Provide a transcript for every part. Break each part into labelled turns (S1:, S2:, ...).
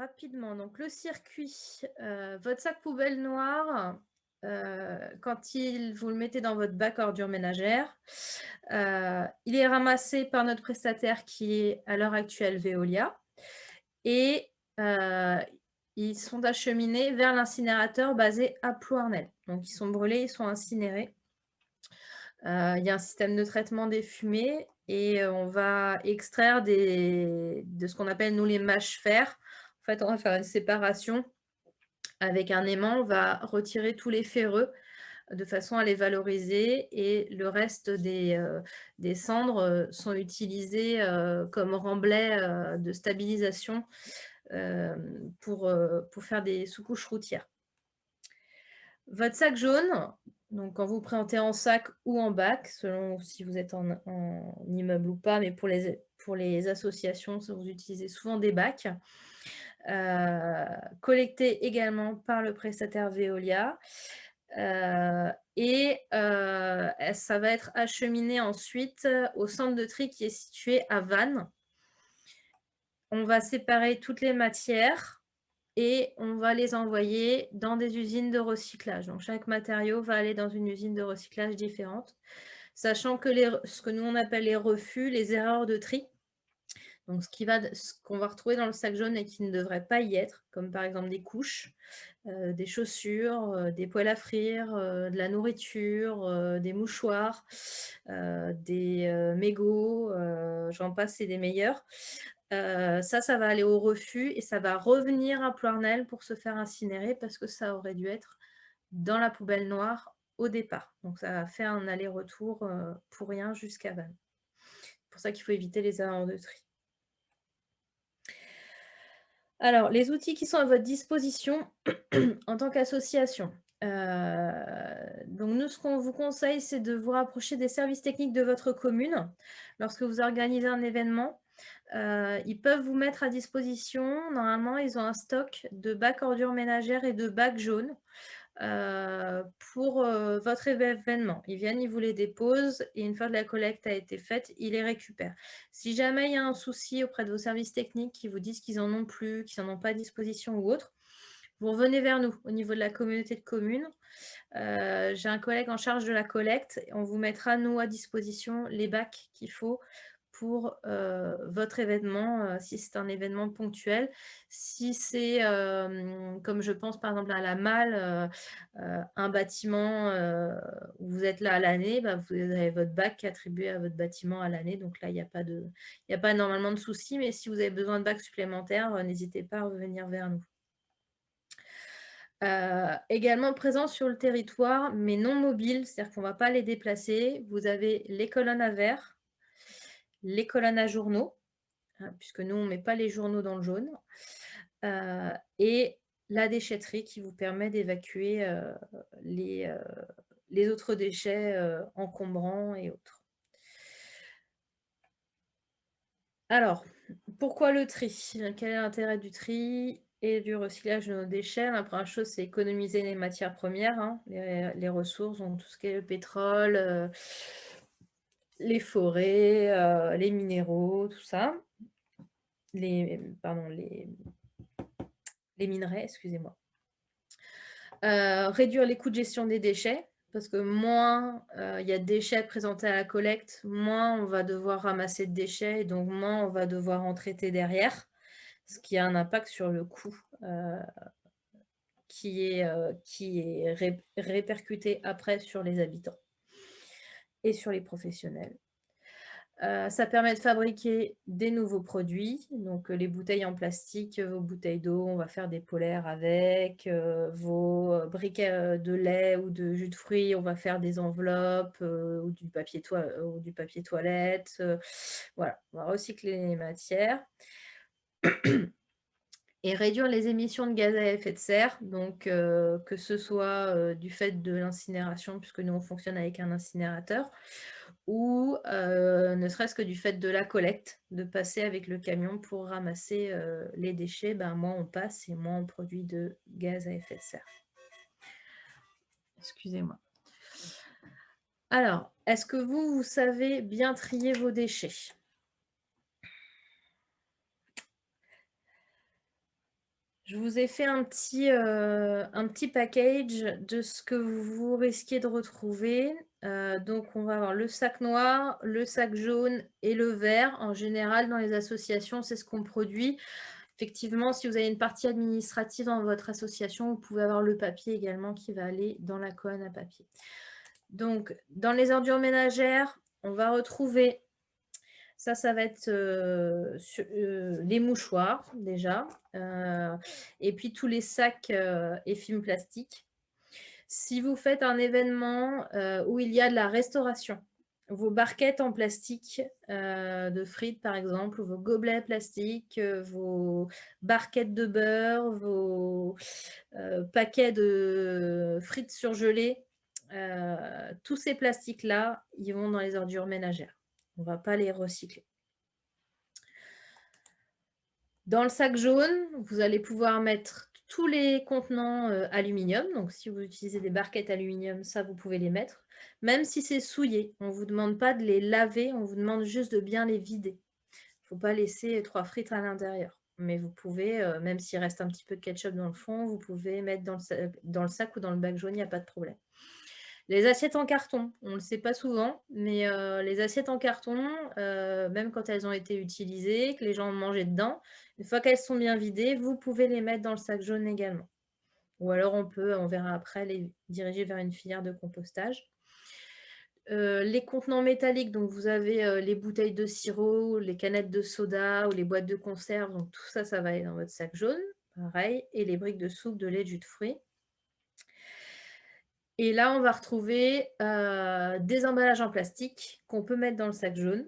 S1: rapidement, donc le circuit, votre sac poubelle noir, quand vous le mettez dans votre bac ordures ménagères, il est ramassé par notre prestataire qui est à l'heure actuelle Veolia et ils sont acheminés vers l'incinérateur basé à Plouarnel. Donc ils sont brûlés, ils sont incinérés. Il y a un système de traitement des fumées et on va extraire de ce qu'on appelle nous les mâches-fer. En fait, on va faire une séparation avec un aimant, on va retirer tous les ferreux de façon à les valoriser et le reste des cendres, sont utilisées, comme remblai, de stabilisation, pour faire des sous-couches routières. Votre sac jaune, donc quand vous présentez en sac ou en bac, selon si vous êtes en immeuble ou pas, mais pour les associations, vous utilisez souvent des bacs, collectés également par le prestataire Veolia. Ça va être acheminé ensuite au centre de tri qui est situé à Vannes. On va séparer toutes les matières et on va les envoyer dans des usines de recyclage. Donc chaque matériau va aller dans une usine de recyclage différente, sachant que ce que nous on appelle les refus, les erreurs de tri, donc ce qu'on va retrouver dans le sac jaune et qui ne devrait pas y être, comme par exemple des couches, des chaussures, des poêles à frire, de la nourriture, des mouchoirs, des mégots, j'en passe et des meilleurs. Ça va aller au refus et ça va revenir à Plouarnel pour se faire incinérer parce que ça aurait dû être dans la poubelle noire au départ. Donc ça va faire un aller-retour, pour rien jusqu'à Vannes. C'est pour ça qu'il faut éviter les erreurs de tri. Alors, les outils qui sont à votre disposition en tant qu'association. Donc nous, ce qu'on vous conseille, c'est de vous rapprocher des services techniques de votre commune. Lorsque vous organisez un événement, ils peuvent vous mettre à disposition, normalement, ils ont un stock de bacs ordures ménagères et de bacs jaunes, pour, votre événement. Ils viennent, ils vous les déposent et une fois que la collecte a été faite, ils les récupèrent. Si jamais il y a un souci auprès de vos services techniques qui vous disent qu'ils en ont plus, qu'ils en ont pas à disposition ou autre, vous revenez vers nous au niveau de la communauté de communes. J'ai un collègue en charge de la collecte et on vous mettra, nous, à disposition les bacs qu'il faut pour, votre événement, si c'est un événement ponctuel. Si c'est, comme je pense par exemple à la Malle, un bâtiment, où vous êtes là à l'année, bah, vous avez votre bac attribué à votre bâtiment à l'année, donc là, il y a pas normalement de souci, mais si vous avez besoin de bacs supplémentaires, n'hésitez pas à revenir vers nous. Également présents sur le territoire, mais non mobiles, c'est-à-dire qu'on ne va pas les déplacer. Vous avez les colonnes à verre, les colonnes à journaux, hein, puisque nous, on ne met pas les journaux dans le jaune, et la déchetterie qui vous permet d'évacuer, les, heu, les autres déchets, encombrants et autres. Alors, pourquoi le tri? Quel est l'intérêt du tri et du recyclage de nos déchets? La première chose, c'est économiser les matières premières, hein, les ressources, donc tout ce qui est le pétrole, les forêts, les minéraux, tout ça. Pardon, les minerais, excusez-moi. Réduire les coûts de gestion des déchets, parce que moins, il y a de déchets présentés à la collecte, moins on va devoir ramasser de déchets et donc moins on va devoir en traiter derrière. Ce qui a un impact sur le coût, qui est répercuté après sur les habitants et sur les professionnels. Ça permet de fabriquer des nouveaux produits, donc les bouteilles en plastique, vos bouteilles d'eau, on va faire des polaires avec, vos, briquets, de lait ou de jus de fruits, on va faire des enveloppes, ou du papier toilette, voilà, on va recycler les matières. Et réduire les émissions de gaz à effet de serre, donc que ce soit, du fait de l'incinération, puisque nous on fonctionne avec un incinérateur, ou ne serait-ce que du fait de la collecte, de passer avec le camion pour ramasser, les déchets, ben, moins on passe et moins on produit de gaz à effet de serre. Excusez-moi. Alors, est-ce que vous savez bien trier vos déchets? Je vous ai fait un petit package de ce que vous risquez de retrouver. Donc on va avoir le sac noir, le sac jaune et le vert. En général, dans les associations, c'est ce qu'on produit. Effectivement, si vous avez une partie administrative dans votre association, vous pouvez avoir le papier également qui va aller dans la colonne à papier. Donc, dans les ordures ménagères, on va retrouver, ça va être les mouchoirs déjà, et puis tous les sacs et films plastiques. Si vous faites un événement où il y a de la restauration, vos barquettes en plastique de frites par exemple, ou vos gobelets plastiques, vos barquettes de beurre, vos paquets de frites surgelées, tous ces plastiques-là, ils vont dans les ordures ménagères. On ne va pas les recycler. Dans le sac jaune, vous allez pouvoir mettre tous les contenants aluminium. Donc, si vous utilisez des barquettes aluminium, ça, vous pouvez les mettre. Même si c'est souillé, on ne vous demande pas de les laver, on vous demande juste de bien les vider. Il ne faut pas laisser 3 frites à l'intérieur. Mais vous pouvez, même s'il reste un petit peu de ketchup dans le fond, vous pouvez mettre dans le sac ou dans le bac jaune, il n'y a pas de problème. Les assiettes en carton, on ne le sait pas souvent, mais les assiettes en carton, même quand elles ont été utilisées, que les gens ont mangé dedans, une fois qu'elles sont bien vidées, vous pouvez les mettre dans le sac jaune également. Ou alors on verra après, les diriger vers une filière de compostage. Les contenants métalliques, donc vous avez les bouteilles de sirop, les canettes de soda ou les boîtes de conserve, donc tout ça, ça va aller dans votre sac jaune, pareil, et les briques de soupe, de lait, de jus de fruits. Et là, on va retrouver des emballages en plastique qu'on peut mettre dans le sac jaune.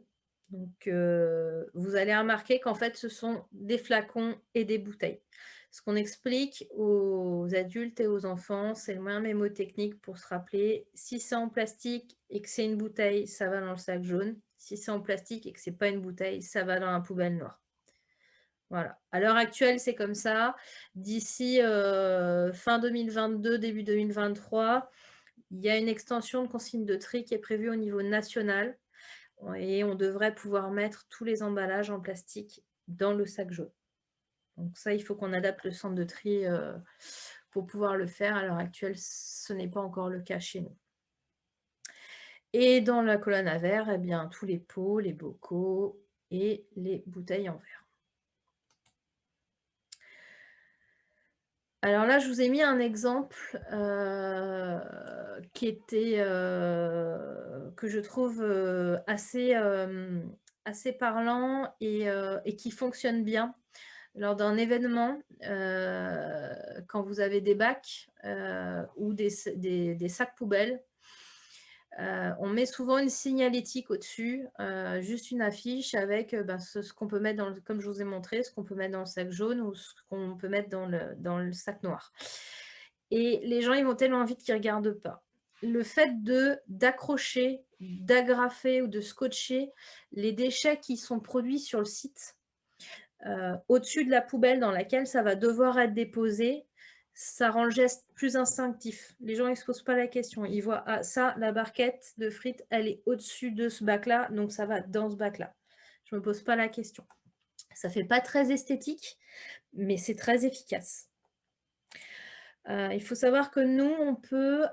S1: Donc, vous allez remarquer qu'en fait, ce sont des flacons et des bouteilles. Ce qu'on explique aux adultes et aux enfants, c'est le moyen mémotechnique pour se rappeler, si c'est en plastique et que c'est une bouteille, ça va dans le sac jaune. Si c'est en plastique et que c'est pas une bouteille, ça va dans la poubelle noire. Voilà. À l'heure actuelle, c'est comme ça. D'ici fin 2022, début 2023, il y a une extension de consigne de tri qui est prévue au niveau national et on devrait pouvoir mettre tous les emballages en plastique dans le sac jaune. Donc ça, il faut qu'on adapte le centre de tri pour pouvoir le faire. À l'heure actuelle, ce n'est pas encore le cas chez nous. Et dans la colonne à verre, eh bien, tous les pots, les bocaux et les bouteilles en verre. Alors là, je vous ai mis un exemple qui était, que je trouve assez parlant et qui fonctionne bien. Lors d'un événement, quand vous avez des bacs ou des sacs poubelles, on met souvent une signalétique au-dessus, juste une affiche avec ce qu'on peut mettre comme je vous ai montré, ce qu'on peut mettre dans le sac jaune ou ce qu'on peut mettre dans le sac noir. Et les gens, ils vont tellement vite qu'ils ne regardent pas. Le fait d'accrocher, d'agrafer ou de scotcher les déchets qui sont produits sur le site au-dessus de la poubelle dans laquelle ça va devoir être déposé, ça rend le geste plus instinctif. Les gens, ils ne se posent pas la question. Ils voient, ah, ça, la barquette de frites, elle est au-dessus de ce bac-là, donc ça va dans ce bac-là. Je ne me pose pas la question. Ça ne fait pas très esthétique, mais c'est très efficace. Il faut savoir que nous, on peut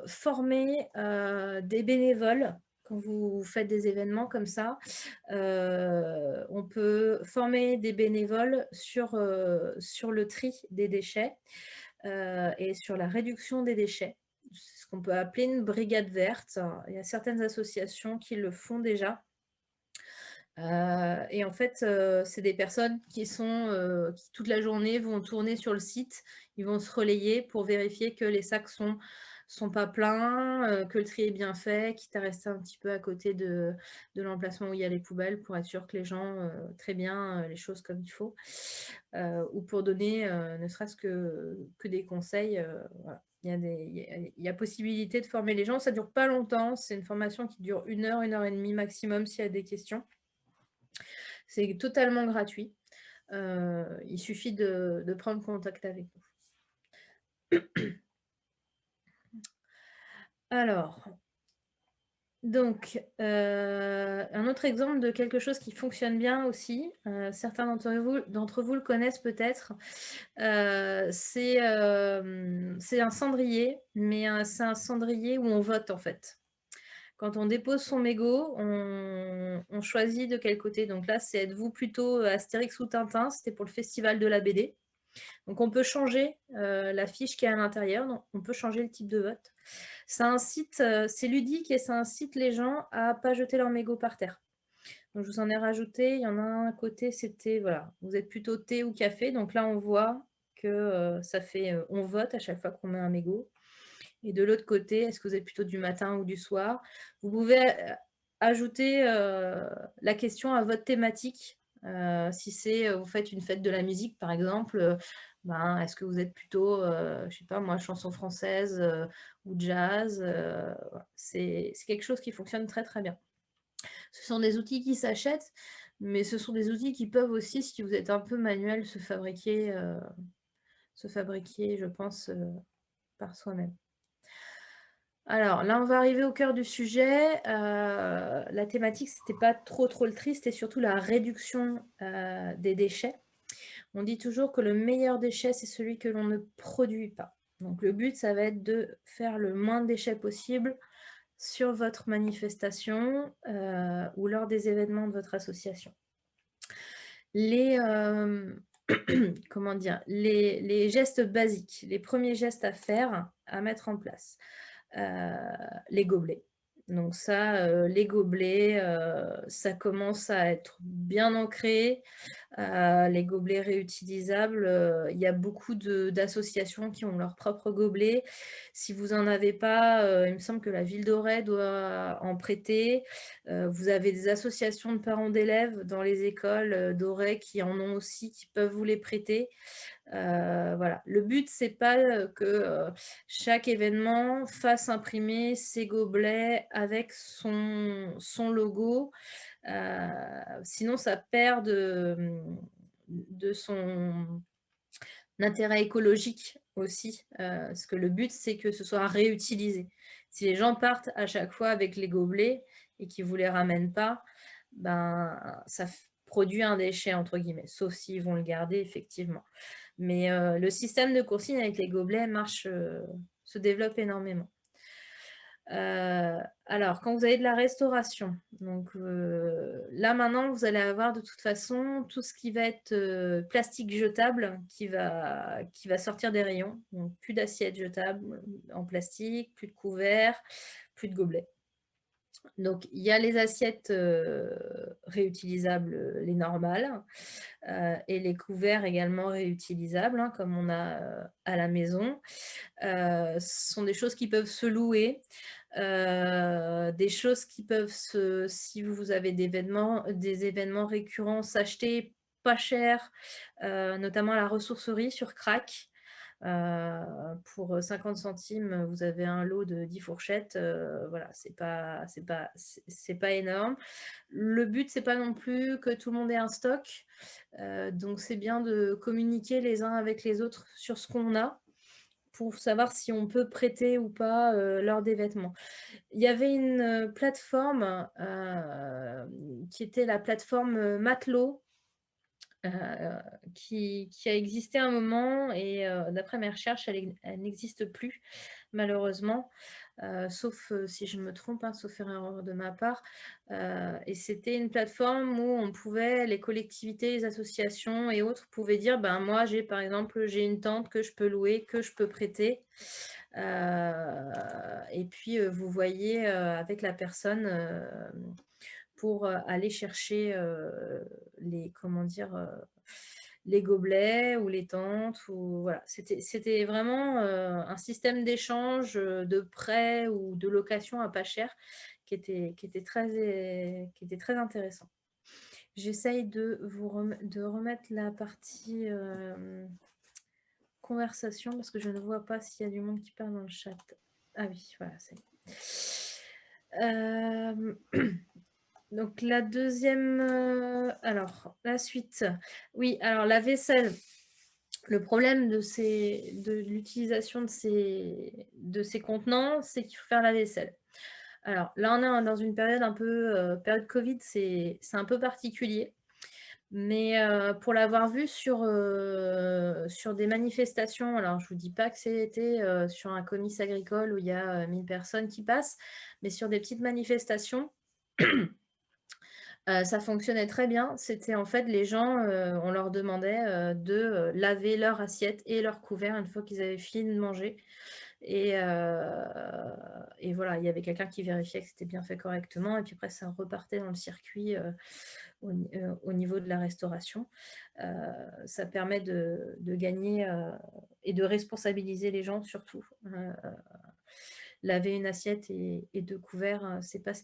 S1: former des bénévoles quand vous faites des événements comme ça. On peut former des bénévoles sur le tri des déchets et sur la réduction des déchets. C'est ce qu'on peut appeler une brigade verte. Il y a certaines associations qui le font déjà. Et en fait, c'est des personnes qui toute la journée vont tourner sur le site. Ils vont se relayer pour vérifier que les sacs sont pas pleins, que le tri est bien fait, quitte à rester un petit peu à côté de l'emplacement où il y a les poubelles pour être sûr que les gens traient bien les choses comme il faut. Ou pour donner ne serait-ce que des conseils. Voilà. Il y a possibilité de former les gens. Ça ne dure pas longtemps. C'est une formation qui dure 1 heure, 1 heure et demie maximum s'il y a des questions. C'est totalement gratuit. Il suffit de prendre contact avec nous. Alors, Donc, un autre exemple de quelque chose qui fonctionne bien aussi, certains d'entre vous le connaissent peut-être, c'est un cendrier, mais c'est un cendrier où on vote en fait. Quand on dépose son mégot, on choisit de quel côté. Donc là, c'est êtes-vous plutôt Astérix ou Tintin? C'était pour le festival de la BD. Donc on peut changer la fiche qui est à l'intérieur, donc on peut changer le type de vote. Ça incite, c'est ludique et ça incite les gens à pas jeter leur mégot par terre. Donc je vous en ai rajouté, il y en a un côté, c'était voilà, vous êtes plutôt thé ou café, donc là on voit que ça fait, on vote à chaque fois qu'on met un mégot. Et de l'autre côté, est-ce que vous êtes plutôt du matin ou du soir? Vous pouvez ajouter la question à votre thématique. Si c'est, vous faites une fête de la musique par exemple, ben, est-ce que vous êtes plutôt, je sais pas moi, chanson française ou jazz? Voilà. C'est quelque chose qui fonctionne très, très bien. Ce sont des outils qui s'achètent, mais ce sont des outils qui peuvent aussi, si vous êtes un peu manuel, se fabriquer, je pense, par soi-même. Alors là, on va arriver au cœur du sujet. La thématique, c'était pas trop, trop le tri, c'était surtout la réduction, des déchets. On dit toujours que le meilleur déchet, c'est celui que l'on ne produit pas. Donc le but, ça va être de faire le moins de déchets possible sur votre manifestation, ou lors des événements de votre association. Les, comment dire? Les gestes basiques, les premiers gestes à faire, à mettre en place. Les gobelets. Donc ça, les gobelets, ça commence à être bien ancré. Les gobelets réutilisables, il y a beaucoup d'associations qui ont leurs propres gobelets. Si vous en avez pas, il me semble que la ville d'Auray doit en prêter. Vous avez des associations de parents d'élèves dans les écoles, d'Auray qui en ont aussi, qui peuvent vous les prêter. Voilà. Le but, c'est pas, que, chaque événement fasse imprimer ses gobelets avec son logo. Sinon ça perd de son intérêt écologique aussi, parce que le but, c'est que ce soit réutilisé. Si les gens partent à chaque fois avec les gobelets et qu'ils ne vous les ramènent pas, ben, ça produit un «déchet» entre guillemets, sauf s'ils vont le garder effectivement. Mais le système de consigne avec les gobelets marche, se développe énormément. Alors quand vous avez de la restauration, donc là maintenant vous allez avoir de toute façon tout ce qui va être, plastique jetable qui va sortir des rayons. Donc plus d'assiettes jetables en plastique, plus de couverts, plus de gobelets. Donc il y a les assiettes, réutilisables, les normales, et les couverts également réutilisables, hein, comme on a, à la maison. Ce sont des choses qui peuvent se louer, des choses qui peuvent si vous avez des événements récurrents, s'acheter pas cher, notamment à la ressourcerie sur Crac. Pour 50 centimes, vous avez un lot de 10 fourchettes, voilà, c'est pas énorme. Le but, c'est pas non plus que tout le monde ait un stock, donc c'est bien de communiquer les uns avec les autres sur ce qu'on a, pour savoir si on peut prêter ou pas, lors des vêtements. Il y avait une, plateforme, qui était la plateforme, Matelot, heu, qui a existé un moment et d'après mes recherches, elle n'existe plus malheureusement, sauf, si je me trompe, hein, sauf erreur de ma part, et c'était une plateforme où on pouvait les collectivités, les associations et autres pouvaient dire: «Ben, moi, par exemple, j'ai une tente que je peux louer, que je peux prêter». Et puis, vous voyez, avec la personne, pour, aller chercher, les comment dire? Les gobelets ou les tentes ou voilà. C'était vraiment, un système d'échange, de prêt ou de location à pas cher qui était très intéressant. J'essaye de remettre la partie, conversation parce que je ne vois pas s'il y a du monde qui parle dans le chat. Ah oui, voilà, c'est bon. Donc la deuxième, alors la suite. Oui, alors la vaisselle, le problème de l'utilisation de ces contenants, c'est qu'il faut faire la vaisselle. Alors là, on est dans une période un peu, période Covid, c'est un peu particulier. Mais pour l'avoir vu sur des manifestations, alors je vous dis pas que c'était, sur un comice agricole où il y a, 1 000 personnes qui passent, mais sur des petites manifestations, ça fonctionnait très bien. C'était en fait les gens, on leur demandait, de, laver leur assiette et leur couvert une fois qu'ils avaient fini de manger et voilà, il y avait quelqu'un qui vérifiait que c'était bien fait correctement et puis après ça repartait dans le circuit, au niveau de la restauration. Heu, Ça permet de gagner, et de responsabiliser les gens surtout. Laver une assiette et 2 couverts, c'est pas ce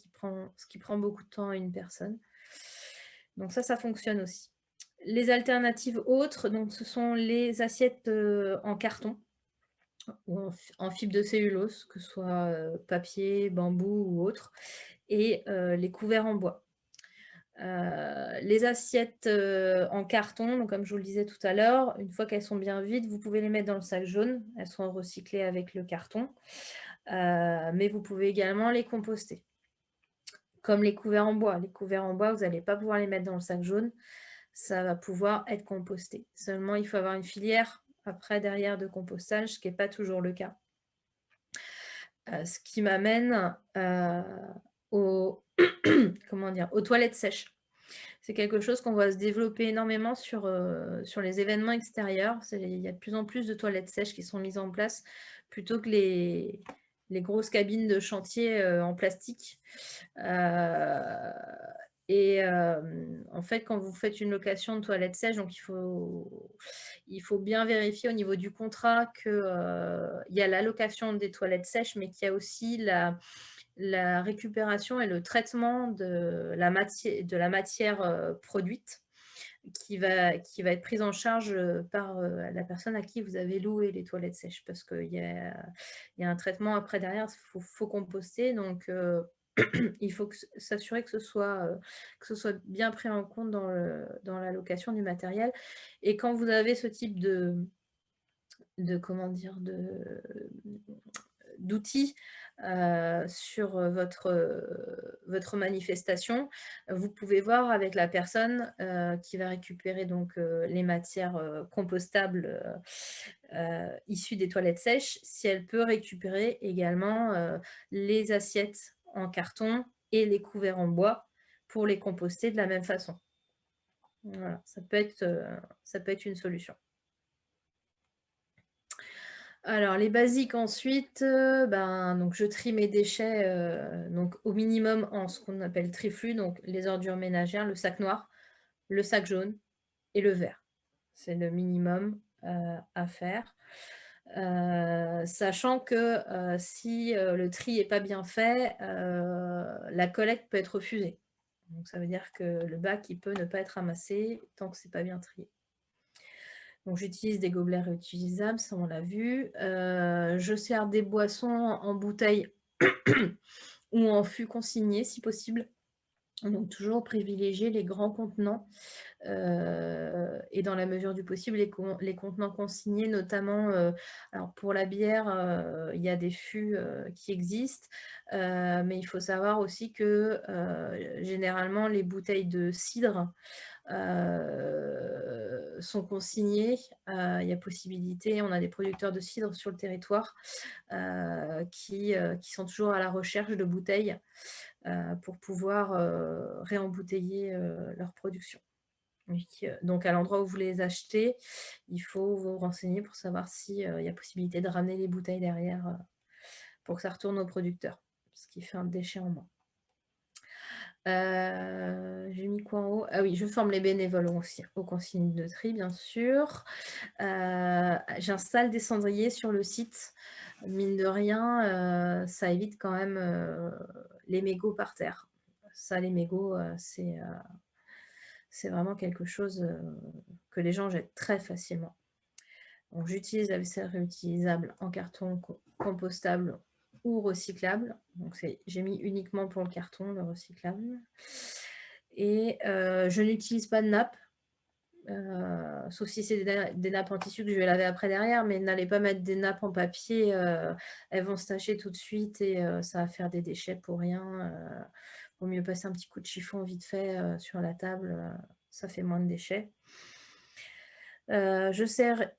S1: qui prend beaucoup de temps à une personne. Donc ça fonctionne aussi. Les alternatives autres, donc ce sont les assiettes, en carton ou en fibre de cellulose, que ce soit, papier, bambou ou autre et les couverts en bois. Les assiettes, en carton, donc comme je vous le disais tout à l'heure, une fois qu'elles sont bien vides, vous pouvez les mettre dans le sac jaune. Elles sont recyclées avec le carton, mais vous pouvez également les composter. Comme les couverts en bois. Les couverts en bois, vous n'allez pas pouvoir les mettre dans le sac jaune, ça va pouvoir être composté. Seulement, il faut avoir une filière après derrière de compostage, ce qui est pas toujours le cas. Ce qui m'amène, aux comment dire? Aux toilettes sèches. C'est quelque chose qu'on voit se développer énormément sur les événements extérieurs. Il y a de plus en plus de toilettes sèches qui sont mises en place plutôt que les grosses cabines de chantier, en plastique. Heu en fait, quand vous faites une location de toilettes sèches, donc il faut bien vérifier au niveau du contrat que, il y a la location des toilettes sèches, mais qu'il y a aussi la récupération et le traitement de la matière, produite qui va être prise en charge, par, la personne à qui vous avez loué les toilettes sèches. Parce qu'il y a un traitement après derrière, il faut composter donc il faut s'assurer que ce soit bien pris en compte dans la location du matériel et quand vous avez ce type de comment dire? D'outils, sur, votre manifestation, vous pouvez voir avec la personne, qui va récupérer donc, les matières, compostables, issues des toilettes sèches, si elle peut récupérer également, les assiettes en carton et les couverts en bois pour les composter de la même façon. Voilà, ça peut être une solution. Alors les basiques ensuite, ben, donc je trie mes déchets, donc au minimum en ce qu'on appelle triflux, donc les ordures ménagères, le sac noir, le sac jaune et le vert. C'est le minimum, à faire. Sachant que, si, le tri est pas bien fait, la collecte peut être refusée. Donc ça veut dire que le bac, il peut ne pas être ramassé tant que c'est pas bien trié. Donc j'utilise des gobelets réutilisables, ça on l'a vu. Je sers des boissons en bouteille ou en fût consigné si possible. Donc toujours privilégier les grands contenants, et dans la mesure du possible les contenants consignés notamment, alors pour la bière, il y a des fûts, qui existent, mais il faut savoir aussi que, généralement les bouteilles de cidre sont consignés. Il y a possibilité, on a des producteurs de cidre sur le territoire qui sont toujours à la recherche de bouteilles pour pouvoir réembouteiller leur production. Donc à l'endroit où vous les achetez, il faut vous renseigner pour savoir s'il y a possibilité de ramener les bouteilles derrière pour que ça retourne au producteur, ce qui fait un déchet en moins. J'ai mis quoi en haut? Ah oui, je forme les bénévoles aussi aux consignes de tri, bien sûr. J'installe des cendriers sur le site. Mine de rien, ça évite quand même, les mégots par terre. Ça, les mégots, c'est vraiment quelque chose, que les gens jettent très facilement. Donc j'utilise la vaisselle réutilisable en carton compostable ou recyclable. Donc j'ai mis uniquement pour le carton, le recyclable et je n'utilise pas de nappe. sauf si c'est des nappes en tissu que je vais laver après derrière, mais n'allez pas mettre des nappes en papier, elles vont se tacher tout de suite et ça va faire des déchets pour rien. Vaut mieux passer un petit coup de chiffon vite fait sur la table, ça fait moins de déchets. Je sers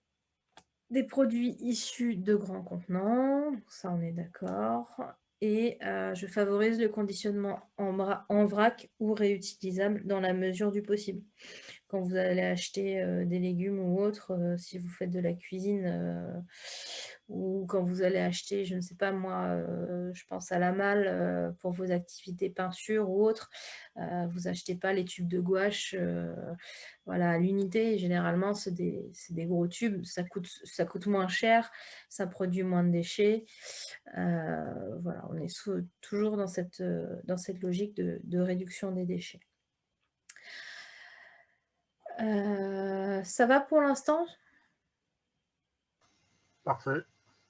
S1: des produits issus de grands contenants, ça on est d'accord. Et je favorise le conditionnement en vrac ou réutilisable dans la mesure du possible. Quand vous allez acheter des légumes ou autres, si vous faites de la cuisine, ou quand vous allez acheter, je ne sais pas moi, je pense à la malle pour vos activités peinture ou autres, vous achetez pas les tubes de gouache voilà, à l'unité. Généralement, c'est des gros tubes, ça coûte moins cher, ça produit moins de déchets. Voilà, on est toujours dans cette logique de réduction des déchets. Ça va pour l'instant?
S2: Parfait.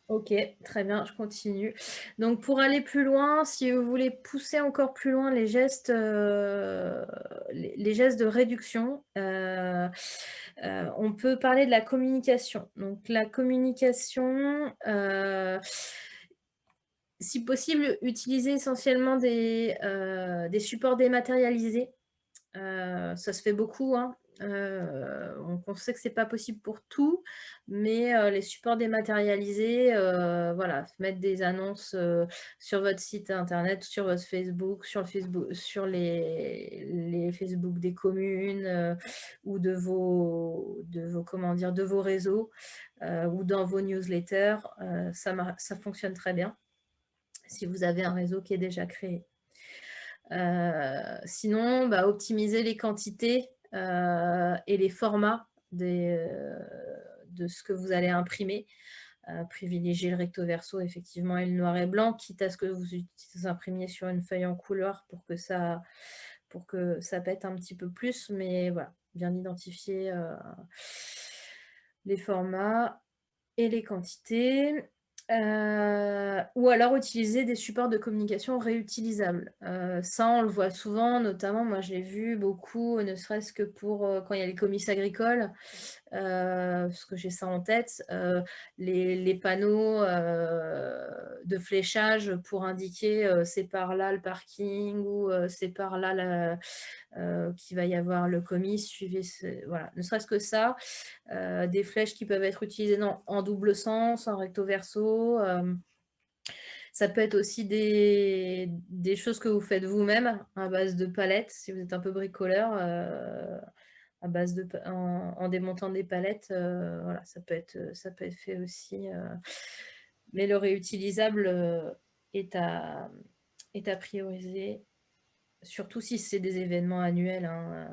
S1: OK, très bien, je continue. Donc pour aller plus loin, si vous voulez pousser encore plus loin les gestes, les gestes de réduction, on peut parler de la communication. Donc la communication, si possible, utiliser essentiellement des supports dématérialisés. Ça se fait beaucoup, hein. On sait que c'est pas possible pour tout, mais les supports dématérialisés, voilà, mettre des annonces, sur votre site internet, sur votre Facebook, sur les Facebook des communes, ou comment dire? De vos réseaux, ou dans vos newsletters, ça fonctionne très bien, si vous avez un réseau qui est déjà créé. Sinon, bah, optimiser les quantités et les formats de ce que vous allez imprimer. Privilégier le recto verso effectivement et le noir et blanc, quitte à ce que vous imprimiez sur une feuille en couleur pour que ça pète un petit peu plus. Mais voilà, bien identifier les formats et les quantités. Ou alors utiliser des supports de communication réutilisables. Ça, on le voit souvent, notamment, moi je l'ai vu beaucoup, ne serait-ce que pour quand il y a les comices agricoles, parce que j'ai ça en tête, les panneaux de fléchage pour indiquer c'est par là le parking ou c'est par là qu'il va y avoir le comice, suivez voilà, ne serait-ce que ça. Des flèches qui peuvent être utilisées en double sens, en recto verso. Ça peut être aussi des choses que vous faites vous-même à base de palettes, si vous êtes un peu bricoleur, à base en démontant des palettes, voilà, ça peut être fait aussi. Mais le réutilisable est à prioriser, surtout si c'est des événements annuels, hein.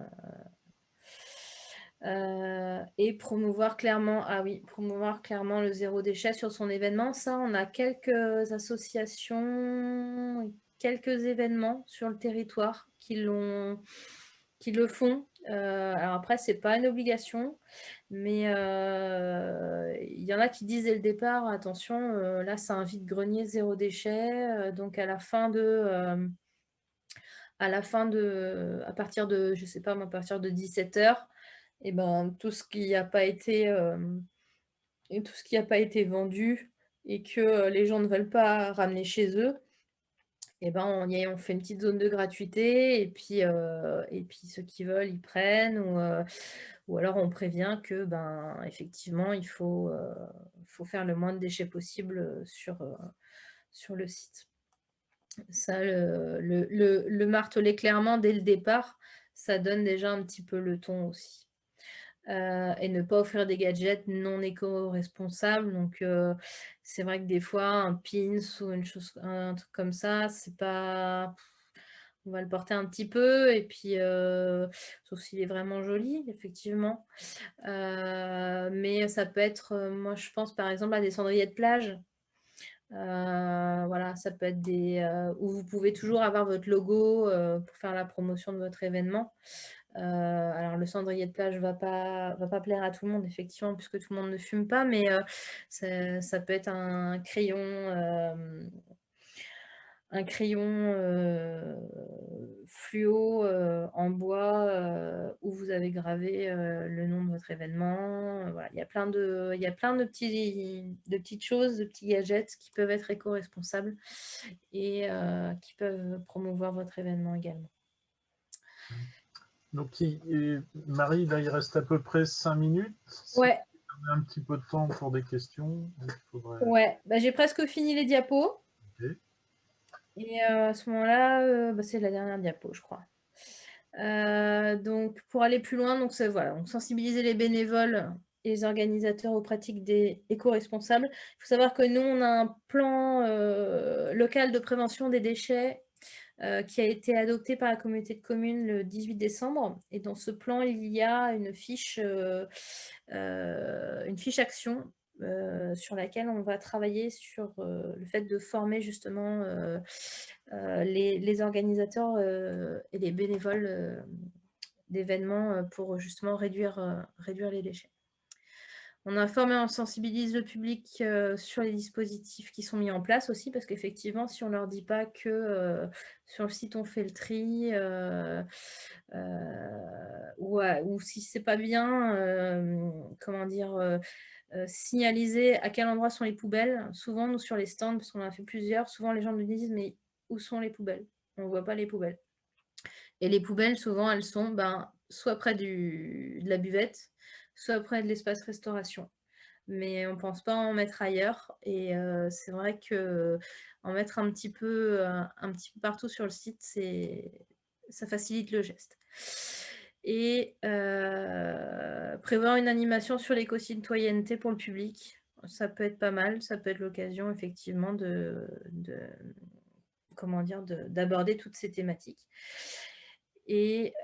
S1: Et promouvoir clairement le zéro déchet sur son événement. Ça, on a quelques associations, quelques événements sur le territoire qui le font. Alors après, c'est pas une obligation, mais il y en a qui disent dès le départ, attention, là, c'est un vide-grenier zéro déchet. Donc à partir de, je sais pas moi, à partir de 17h, et ben, tout ce qui n'a pas été vendu et que les gens ne veulent pas ramener chez eux, et ben, on fait une petite zone de gratuité et puis ceux qui veulent, ils prennent ou alors on prévient que, ben, effectivement, faut faire le moins de déchets possible sur le site. Ça, le marteler clairement dès le départ, ça donne déjà un petit peu le ton aussi. Et ne pas offrir des gadgets non éco-responsables. Donc, c'est vrai que des fois, un pins ou un truc comme ça, c'est pas... On va le porter un petit peu et puis, sauf s'il est vraiment joli, effectivement. Mais ça peut être, moi je pense par exemple à des cendriers de plage. Voilà, ça peut être où vous pouvez toujours avoir votre logo pour faire la promotion de votre événement. Alors le cendrier de plage va pas plaire à tout le monde effectivement puisque tout le monde ne fume pas, mais ça peut être un crayon, un crayon fluo en bois où vous avez gravé le nom de votre événement. Voilà. Il y a plein de petites choses, de petits gadgets qui peuvent être éco-responsables et qui peuvent promouvoir votre événement également.
S2: Donc, Marie, là, il reste à peu près 5 minutes. Si
S1: Ouais,
S2: on a un petit peu de temps pour des questions, il faudrait...
S1: ouais. Bah, j'ai presque fini les diapos.
S2: Ok.
S1: Et à ce moment-là, bah, c'est la dernière diapo, je crois. Donc, pour aller plus loin, donc voilà, donc sensibiliser les bénévoles et les organisateurs aux pratiques des éco-responsables. Il faut savoir que nous, on a un plan local de prévention des déchets qui a été adopté par la communauté de communes le 18 décembre. Et dans ce plan, il y a une fiche action sur laquelle on va travailler sur le fait de former justement les organisateurs et les bénévoles d'événements pour justement réduire les déchets. On informe et on sensibilise le public sur les dispositifs qui sont mis en place aussi, parce qu'effectivement, si on ne leur dit pas que sur le site on fait le tri, ou si c'est pas bien, comment dire, signaliser à quel endroit sont les poubelles. Souvent, nous, sur les stands, parce qu'on en a fait plusieurs, souvent les gens nous disent mais où sont les poubelles? On ne voit pas les poubelles. Et les poubelles, souvent, elles sont soit près de la buvette, soit près de l'espace restauration. Mais on ne pense pas en mettre ailleurs. Et c'est vrai qu'en mettre un petit peu partout sur le site, ça facilite le geste. Et prévoir une animation sur l'éco-citoyenneté pour le public, ça peut être pas mal. Ça peut être l'occasion, effectivement, comment dire, d'aborder toutes ces thématiques. Et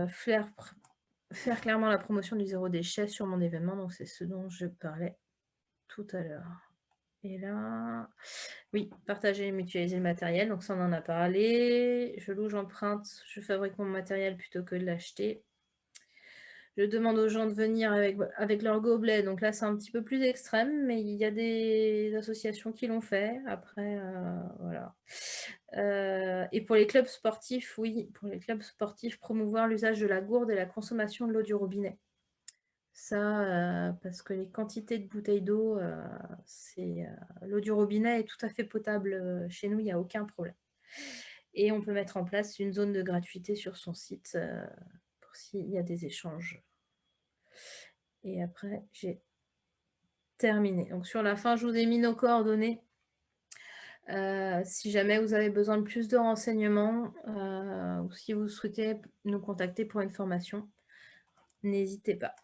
S1: faire clairement la promotion du zéro déchet sur mon événement. Donc, c'est ce dont je parlais tout à l'heure. Et là, oui, partager et mutualiser le matériel. Donc, ça, on en a parlé. Je loue, j'emprunte, je fabrique mon matériel plutôt que de l'acheter. Je demande aux gens de venir avec leur gobelet. Donc là, c'est un petit peu plus extrême, mais il y a des associations qui l'ont fait. Après, voilà. Et pour les clubs sportifs, oui, pour les clubs sportifs, promouvoir l'usage de la gourde et la consommation de l'eau du robinet. Ça, parce que les quantités de bouteilles d'eau, l'eau du robinet est tout à fait potable chez nous, il n'y a aucun problème. Et on peut mettre en place une zone de gratuité sur son site pour s'il y a des échanges. Et après, j'ai terminé. Donc sur la fin, je vous ai mis nos coordonnées. Si jamais vous avez besoin de plus de renseignements ou si vous souhaitez nous contacter pour une formation, n'hésitez pas.